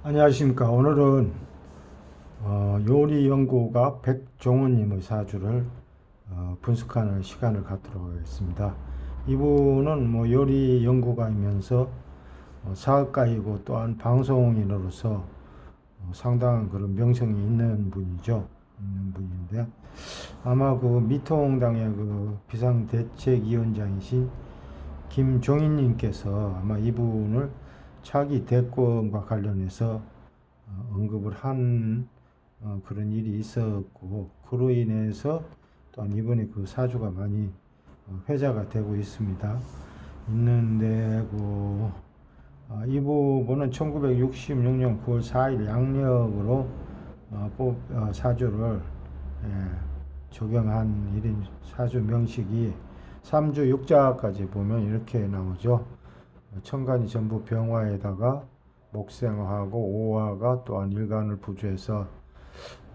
안녕하십니까. 오늘은 요리 연구가 백종원님의 사주를 분석하는 시간을 갖도록 하겠습니다. 이분은 뭐 요리 연구가이면서 사업가이고 또한 방송인으로서 상당한 그런 명성이 있는 분이죠. 있는 분인데 아마 그 미통당의 그 비상대책위원장이신 김종인님께서 아마 이분을 차기 대권과 관련해서 언급을 한 그런 일이 있었고, 그로 인해서 또한 이번에 그 사주가 많이 회자가 되고 있습니다. 있는데 이 부분은 1966년 9월 4일 양력으로 사주를 적용한 일인 사주 명식이 삼주육자까지 보면 이렇게 나오죠. 천간이 전부 병화에다가 목생하고 오화가 또한 일간을 부주해서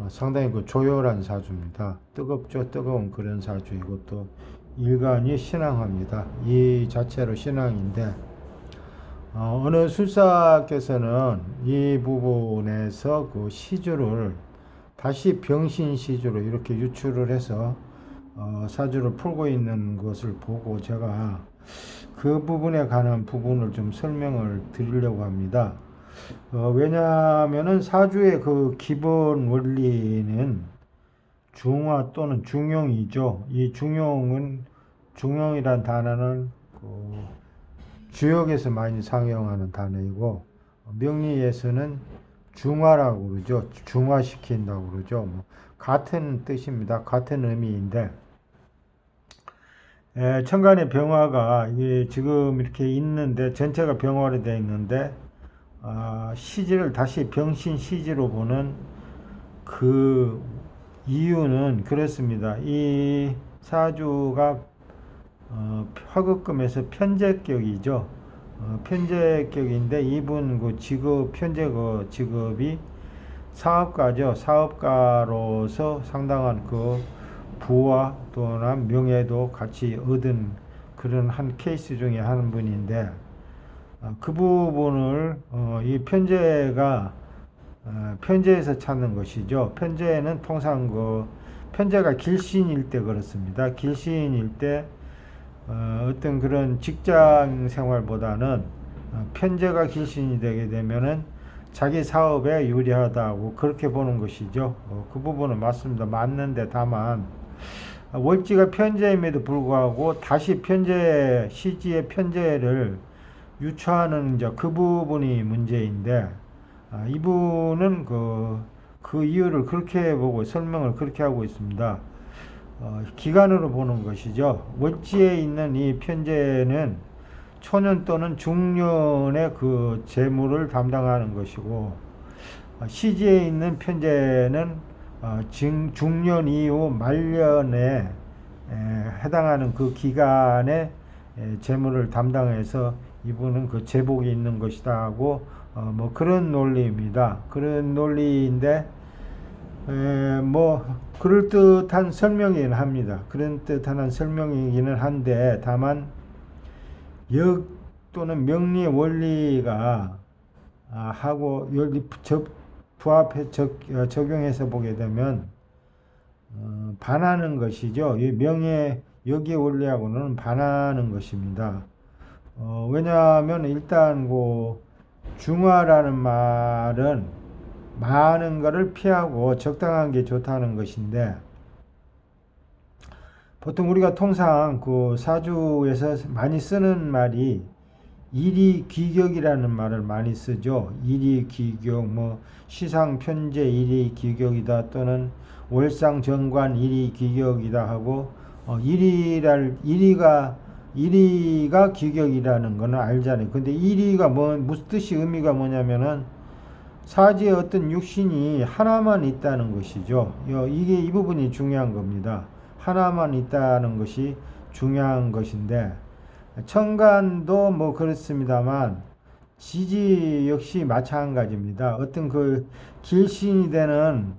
상당히 그 조열한 사주입니다. 뜨겁죠. 뜨거운 그런 사주이고 또 일간이 신앙합니다. 이 자체로 신앙인데 어느 술사께서는 이 부분에서 그 시주를 다시 병신 시주로 이렇게 유출을 해서 사주를 풀고 있는 것을 보고 제가 그 부분에 관한 부분을 좀 설명을 드리려고 합니다. 왜냐하면은 사주의 그 기본 원리는 중화 또는 중용이죠. 이 중용이란 단어는 그 주역에서 많이 사용하는 단어이고 명리에서는 중화라고 그러죠. 중화시킨다고 그러죠. 뭐 같은 뜻입니다. 같은 의미인데 천간의 병화가 이게 지금 이렇게 있는데 전체가 병화로 되어 있는데 시지를 다시 병신 시지로 보는 그 이유는 그렇습니다. 이 사주가 화급금에서 편재격이죠. 편재격인데 이분 그 직업 편재 그 직업이 사업가죠. 사업가로서 상당한 그 부와 또는 명예도 같이 얻은 그런 한 케이스 중에 한 분인데 그 부분을 이 편재가 편재에서 찾는 것이죠. 편재는 통상 그 편재가 길신일 때 그렇습니다. 길신일 때 어떤 그런 직장 생활보다는 편재가 길신이 되게 되면은 자기 사업에 유리하다고 그렇게 보는 것이죠. 그 부분은 맞습니다. 맞는데 다만 월지가 편재임에도 불구하고 다시 편재 시지의 편재를 유추하는 이제 그 부분이 문제인데 이분은 그 이유를 그렇게 보고 설명을 그렇게 하고 있습니다. 기간으로 보는 것이죠. 월지에 있는 이 편재는 초년 또는 중년의 그 재물을 담당하는 것이고 시지에 있는 편재는 중년 이후 말년에 해당하는 그 기간에 재물을 담당해서 이분은 그 제복이 있는 것이다 하고 뭐 그런 논리입니다. 그런 논리인데 뭐 그럴듯한 설명이긴 합니다. 그런 듯한 설명이기는 한데 다만 역 또는 명리의 원리가 하고 여기 부합해 적용해서 보게 되면 반하는 것이죠. 이 명예 여기의 원리하고는 반하는 것입니다. 왜냐하면 일단 중화라는 말은 많은 것을 피하고 적당한 게 좋다는 것인데 보통 우리가 통상 그 사주에서 많이 쓰는 말이 일이귀격이라는 말을 많이 쓰죠. 일이귀격, 뭐 시상편재 일이귀격이다 또는 월상정관 일이귀격이다 하고 일이가 귀격이라는 거는 알잖아요. 근데 일이가 무슨 뜻이 의미가 뭐냐면은 사지에 어떤 육신이 하나만 있다는 것이죠. 이게 이 부분이 중요한 겁니다. 하나만 있다는 것이 중요한 것인데 천간도 뭐 그렇습니다만 지지 역시 마찬가지입니다. 어떤 그 길신이 되는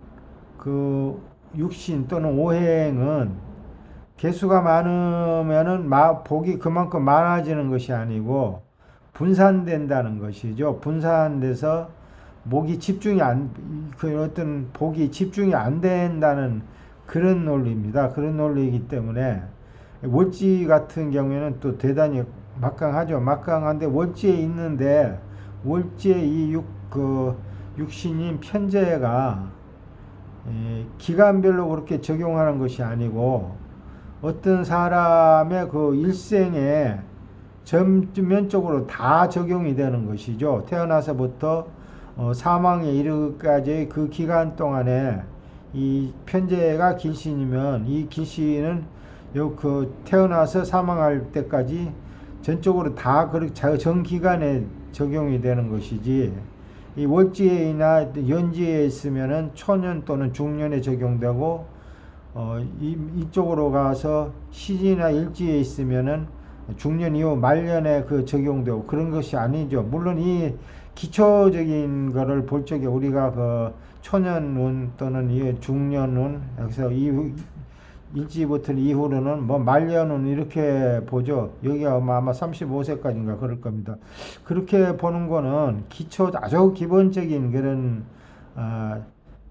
그 육신 또는 오행은 개수가 많으면은 복이 그만큼 많아지는 것이 아니고 분산된다는 것이죠. 분산돼서 목이 집중이 그 어떤 복이 집중이 안 된다는 그런 논리입니다. 그런 논리이기 때문에 월지 같은 경우에는 또 대단히 막강하죠. 막강한데 월지에 있는데 월지에 그 육신인 편재가 기간별로 그렇게 적용하는 것이 아니고 어떤 사람의 그 일생에 전면적으로 다 적용이 되는 것이죠. 태어나서부터 사망에 이르기까지 그 기간 동안에 이 편재가 길신이면 이 길신은 그 태어나서 사망할 때까지 전적으로 다 전 기간에 적용이 되는 것이지, 이 월지나 연지에 있으면은 초년 또는 중년에 적용되고, 이쪽으로 가서 시지나 일지에 있으면은 중년 이후 말년에 그 적용되고 그런 것이 아니죠. 물론 이 기초적인 거를 볼 적에 우리가 그 초년운 또는 이 중년운, 여기서 이후 일지부터 이후로는 뭐 말년운 이렇게 보죠. 여기가 아마 35세까지인가 그럴 겁니다. 그렇게 보는 거는 기초 아주 기본적인 그런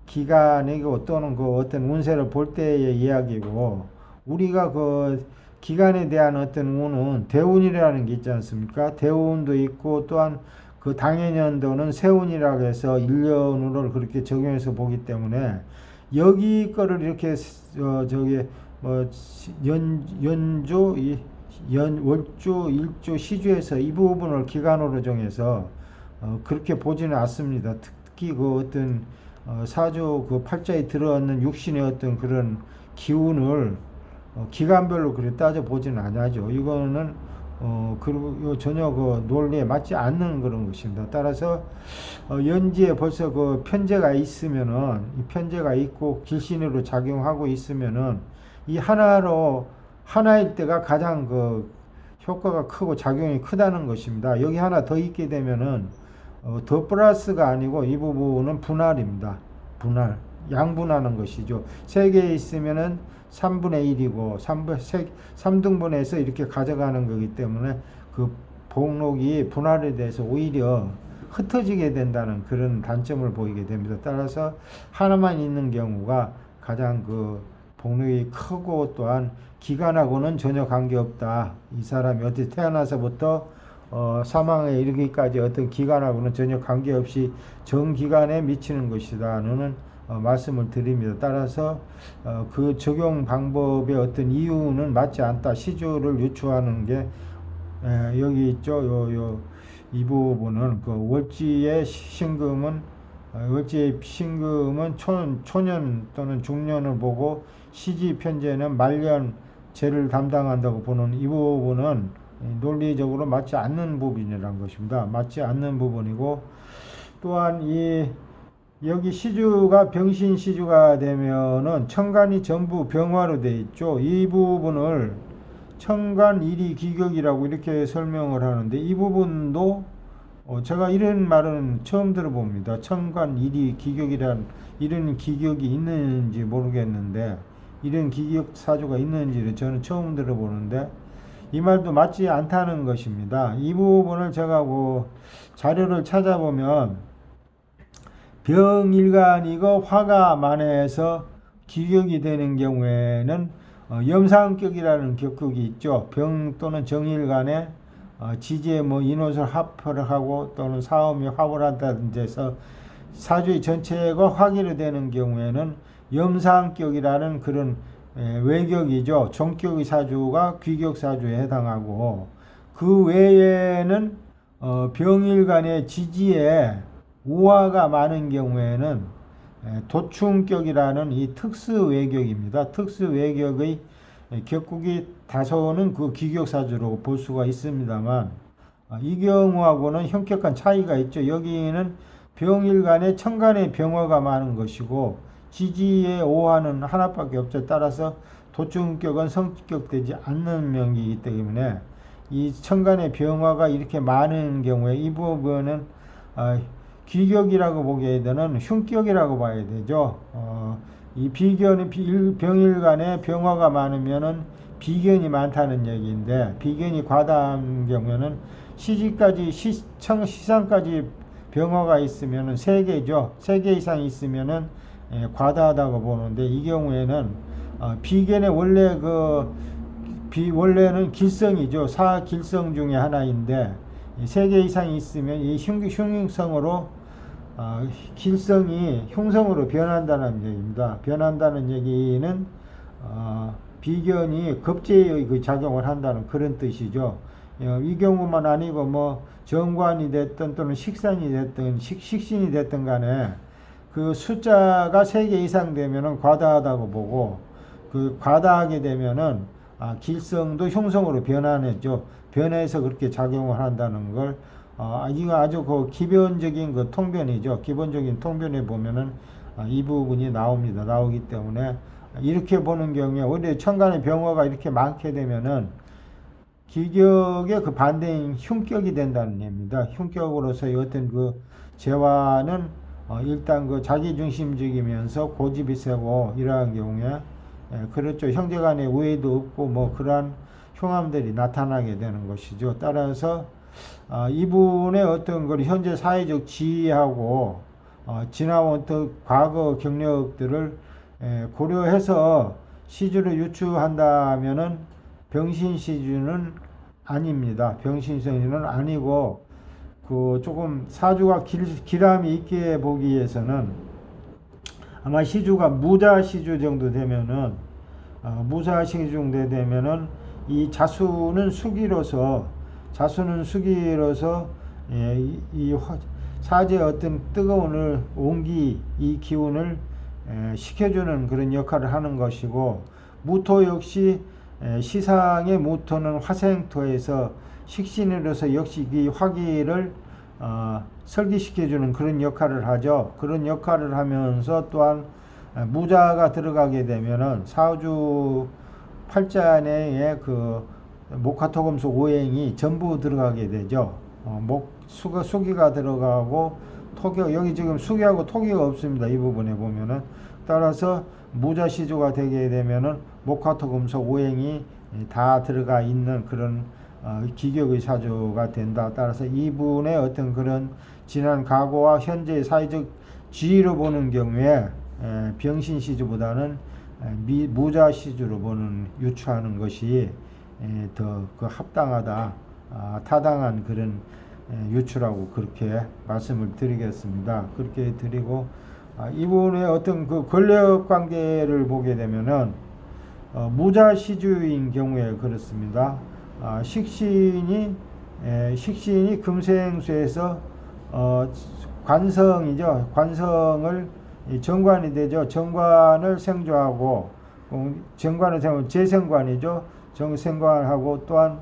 기간이고 또는 그 어떤 운세를 볼 때의 이야기고, 우리가 그 기간에 대한 어떤 운은 대운이라는 게 있지 않습니까? 대운도 있고 또한 그 당해년도는 세운이라고 해서 1년으로 그렇게 적용해서 보기 때문에 여기 거를 이렇게 저기 뭐 연주, 월주, 일주, 시주에서 이 부분을 기간으로 정해서 그렇게 보지는 않습니다. 특히 그 어떤 사주 그 팔자에 들어있는 육신의 어떤 그런 기운을 기간별로 그렇게 따져 보지는 않아죠. 이거는 그리고 전혀 그 논리에 맞지 않는 그런 것입니다. 따라서 연지에 벌써 그 편제가 있으면은, 이 편제가 있고 길신으로 작용하고 있으면은 이 하나일 때가 가장 그 효과가 크고 작용이 크다는 것입니다. 여기 하나 더 있게 되면은 더 플러스가 아니고 이 부분은 분할입니다. 분할, 양분하는 것이죠. 3개 있으면은 3분의 1이고 3등분해서 이렇게 가져가는 거기 때문에 그 복록이 분할에 대해서 오히려 흩어지게 된다는 그런 단점을 보이게 됩니다. 따라서 하나만 있는 경우가 가장 그 복록이 크고 또한 기간하고는 전혀 관계없다. 이 사람이 어떻게 태어나서부터 사망에 이르기까지 어떤 기간하고는 전혀 관계없이 정기간에 미치는 것이다는 말씀을 드립니다. 따라서 그 적용 방법의 어떤 이유는 맞지 않다. 시주를 유추하는 게 여기 있죠. 이 부분은 그 월지의 신금은 초년 또는 중년을 보고 시지 편제는 말년 제를 담당한다고 보는 이 부분은 논리적으로 맞지 않는 부분이라는 것입니다. 맞지 않는 부분이고, 또한 여기 시주가 병신 시주가 되면은 천간이 전부 병화로 되어 있죠. 이 부분을 천간 일이 기격이라고 이렇게 설명을 하는데, 이 부분도 제가 이런 말은 처음 들어봅니다. 천간 일이 기격이란 이런 기격이 있는지 모르겠는데, 이런 기격 사주가 있는지를 저는 처음 들어보는데, 이 말도 맞지 않다는 것입니다. 이 부분을 제가 자료를 찾아보면 병일간이고 화가 만해서 기격이 되는 경우에는 염상격이라는 격극이 있죠. 병 또는 정일간에 지지에 인옷을 합을 하고 또는 사음이 합을 한다든지 해서 사주의 전체가 화기로 되는 경우에는 염상격이라는 그런 외격이죠. 정격의 사주가 귀격 사주에 해당하고, 그 외에는 병일간의 지지에 우화가 많은 경우에는 도충격이라는 이 특수 외격입니다. 특수 외격의 격국이 다소는 그 귀격 사주로 볼 수가 있습니다만, 이 경우하고는 현격한 차이가 있죠. 여기는 병일간에 천간의 병화가 많은 것이고 지지의 오화는 하나밖에 없죠. 따라서 도충격은 성격되지 않는 명기이기 때문에 이 천간의 병화가 이렇게 많은 경우에 이 부분은 귀격이라고 보기에 되는 흉격이라고 봐야 되죠. 이 병일간에 병화가 많으면은 비견이 많다는 얘기인데, 비견이 과다한 경우에는 시상까지 병화가 있으면은 3개죠. 3개 이상 있으면은 과다하다고 보는데, 이 경우에는 비견의 원래 원래는 길성이죠. 사길성 중에 하나인데 3개 이상 있으면 이 흉성으로 길성이 흉성으로 변한다는 얘기입니다. 변한다는 얘기는 비견이 급제의 그 작용을 한다는 그런 뜻이죠. 이 경우만 아니고 뭐 정관이 됐든 또는 식산이 됐든 식신이 됐든 간에 그 숫자가 3개 이상 되면은 과다하다고 보고, 그 과다하게 되면은 길성도 흉성으로 변하죠. 변해서 그렇게 작용을 한다는 걸 이거 아주 그 기본적인 그 통변이죠. 기본적인 통변에 보면은 이 부분이 나옵니다. 나오기 때문에 이렇게 보는 경우에 오히려 천간의 병화가 이렇게 많게 되면은 기격의 그 반대인 흉격이 된다는 얘기입니다. 흉격으로서의 어떤 그 재화는 일단 그 자기중심적이면서 고집이 세고 이러한 경우에 그렇죠. 형제간의 우애도 없고 뭐 그러한 흉함들이 나타나게 되는 것이죠. 따라서 이분의 어떤 그 현재 사회적 지위하고 지나온 어떤 과거 경력들을 고려해서 시주를 유추한다면은 병신시주는 아닙니다. 병신시주는 아니고 그 조금 사주가 길함이 있게 보기 위해서는 아마 시주가 무자시주 정도 되면은 무자시주 정도 되면은 이 자수는 수기로서 이 사제의 어떤 뜨거운 온기 이 기운을 식혀주는 그런 역할을 하는 것이고, 무토 역시 시상의 무토는 화생토에서 식신으로서 역시 이 화기를 설기시켜주는 그런 역할을 하죠. 그런 역할을 하면서 또한 무자가 들어가게 되면은 사주 팔자내에 그 목화토금수 오행이 전부 들어가게 되죠. 수기가 들어가고 여기 지금 수기하고 토기가 없습니다. 이 부분에 보면은. 따라서 무자시주가 되게 되면은 목화토금수 오행이 다 들어가 있는 그런 기격의 사주가 된다. 따라서 이분의 어떤 그런 지난 과거와 현재의 사회적 지위로 보는 경우에 병신시주보다는 무자시주로 보는 유추하는 것이 더 그 합당하다, 타당한 그런 유추라고 그렇게 말씀을 드리겠습니다. 그렇게 드리고, 이분의 어떤 그 권력 관계를 보게 되면은 무자시주인 경우에 그렇습니다. 식신이 금생수에서 관성이죠. 관성을 정관이 되죠. 정관을 생조하고, 정관을 생조하고 재생관이죠. 정생관하고 또한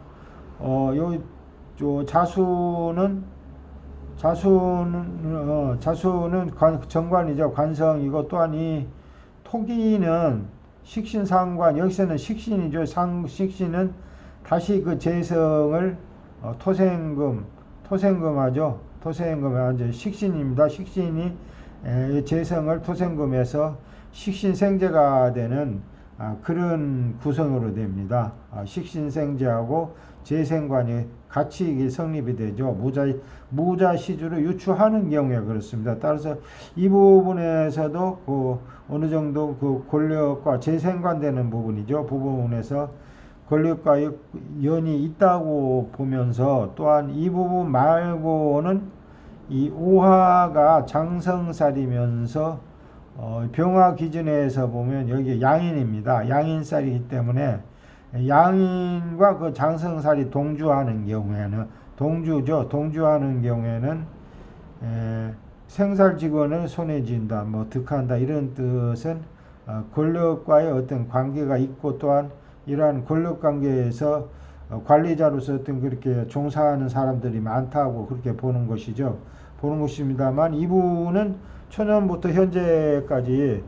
자수는 정관이죠. 관성이고, 또한 이 토기는 식신상관, 여기서는 식신이죠. 식신은 다시 그 재성을 토생금하죠. 토생금하죠. 식신입니다. 식신이 재성을 토생금해서 식신생재가 되는 그런 구성으로 됩니다. 식신생재하고 재생관이 같이 성립이 되죠. 무자시주를 유추하는 경우에 그렇습니다. 따라서 이 부분에서도 그 어느 정도 그 권력과 재생관되는 부분이죠. 부분에서 권력과 연이 있다고 보면서, 또한 이 부분 말고는 이 오화가 장성살이면서 병화 기준에서 보면 여기 양인입니다. 양인살이기 때문에 양인과 그 장성살이 동주하는 경우에는 동주하는 경우에는 생살직원을 손에 쥔다, 뭐 득한다, 이런 뜻은 권력과의 어떤 관계가 있고, 또한 이러한 권력 관계에서 관리자로서 어떤 그렇게 종사하는 사람들이 많다고 그렇게 보는 것이죠. 보는 것입니다만, 이분은 초년부터 현재까지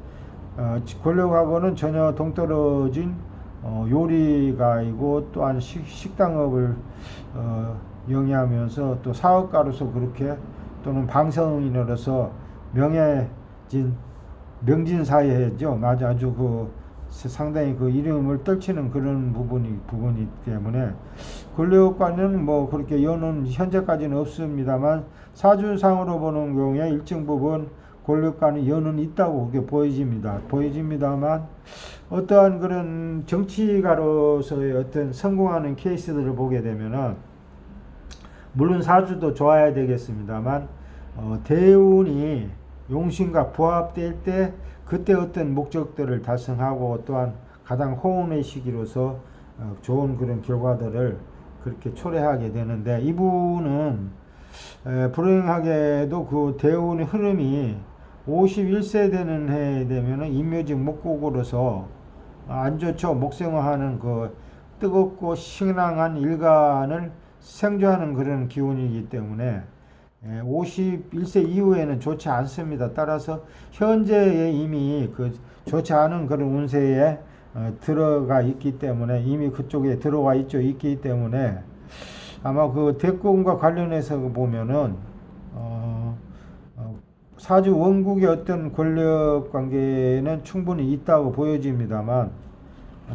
권력하고는 전혀 동떨어진 요리가이고, 또한 식당업을 영위하면서 또 사업가로서 그렇게, 또는 방송인으로서 명진사회죠. 아주 그 상당히 그 이름을 떨치는 그런 부분이 때문에 권력과는 뭐 그렇게 연은 현재까지는 없습니다만 사주상으로 보는 경우에 일정 부분 권력과는 연은 있다고 그렇게 보여집니다만 어떠한 그런 정치가로서의 어떤 성공하는 케이스들을 보게 되면은 물론 사주도 좋아야 되겠습니다만 대운이 용신과 부합될 때 그때 어떤 목적들을 달성하고 또한 가장 호응의 시기로서 좋은 그런 결과들을 그렇게 초래하게 되는데 이분은 불행하게도 그 대운의 흐름이 51세 되는 해에 되면은 임묘직 목국으로서 안 좋죠. 목생화하는 그 뜨겁고 신랑한 일간을 생조하는 그런 기운이기 때문에 51세 이후에는 좋지 않습니다. 따라서 현재에 이미 그 좋지 않은 그런 운세에 들어가 있기 때문에 이미 그쪽에 들어와 있기 때문에 아마 그 대권과 관련해서 보면은 사주 원국의 어떤 권력 관계는 충분히 있다고 보여집니다만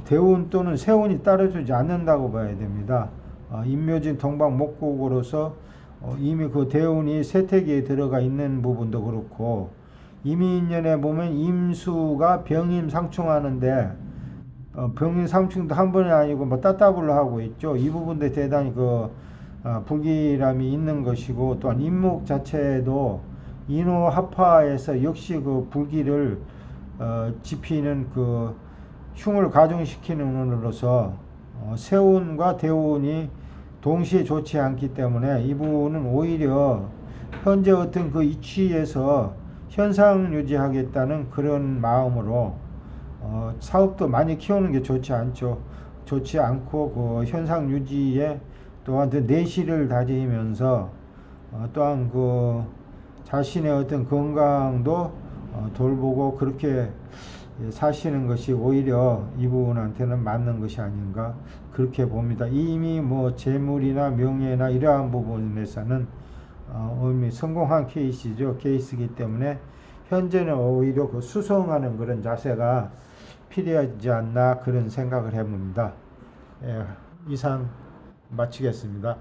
대운 또는 세운이 따라주지 않는다고 봐야 됩니다. 임묘진 동방 목국으로서 이미 그 대운이 세택에 들어가 있는 부분도 그렇고 임인년에 보면 임수가 병임상충하는데 병임상충도 한 번이 아니고 뭐 따따블로 하고 있죠. 이 부분도 대단히 그 불길함이 있는 것이고 또한 임목 자체도 인호합화에서 역시 그 불길을 지피는 그 흉을 가중시키는 운으로서 세운과 대운이 동시에 좋지 않기 때문에 이분은 오히려 현재 어떤 그 이치에서 현상 유지하겠다는 그런 마음으로 사업도 많이 키우는 게 좋지 않죠. 좋지 않고 그 현상 유지에 또한 내실을 다지면서 또한 그 자신의 어떤 건강도 돌보고 그렇게 사시는 것이 오히려 이분한테는 맞는 것이 아닌가 그렇게 봅니다. 이미 뭐 재물이나 명예나 이러한 부분에서는 이미 성공한 케이스이기 때문에 현재는 오히려 그 수성하는 그런 자세가 필요하지 않나 그런 생각을 해봅니다. 이상 마치겠습니다.